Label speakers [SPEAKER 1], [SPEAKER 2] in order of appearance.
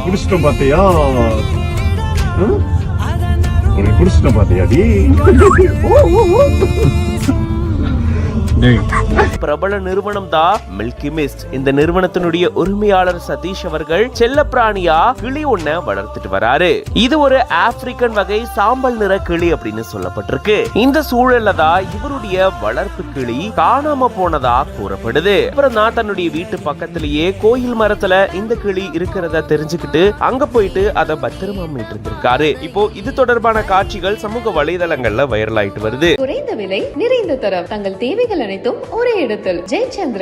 [SPEAKER 1] குடிச்சிட்டோம் பாத்தியா? உனக்கு குடிச்சிட்டோம் பாத்தியாடி?
[SPEAKER 2] பிரபல நிறுவனம் தான் மில்கி மிஸ்ட். இந்த நிறுவனத்தினுடைய உரிமையாளர் சதீஷ் அவர்கள் செல்லப்பிராணியா கிளி ஒன்ன வளர்த்துட்டு வராரு. இது ஒரு ஆப்பிரிக்கன் வகை சாம்பல் நிற கிளி அப்படின்னு சொல்லப்பட்டிருக்கு. இந்த சூழல்ல தான் இவருடைய வளர்ப்பு கிளி காணாம போனதா கூறப்படுது. அப்புறம் தான் தன்னுடைய வீட்டு பக்கத்திலேயே கோயில் மரத்துல இந்த கிளி இருக்கிறத தெரிஞ்சுக்கிட்டு அங்க போயிட்டு அதை பத்திரமா மீட்டு இருந்திருக்காரு. இப்போ இது தொடர்பான காட்சிகள் சமூக வலைதளங்கள்ல வைரல் ஆயிட்டு வருது.
[SPEAKER 3] குறைந்த விலை, நிறைந்த தரம், தங்கள் தேவைகள் அனைத்தும் ஒரே இடத்தில். ஜெயச்சந்திரன்.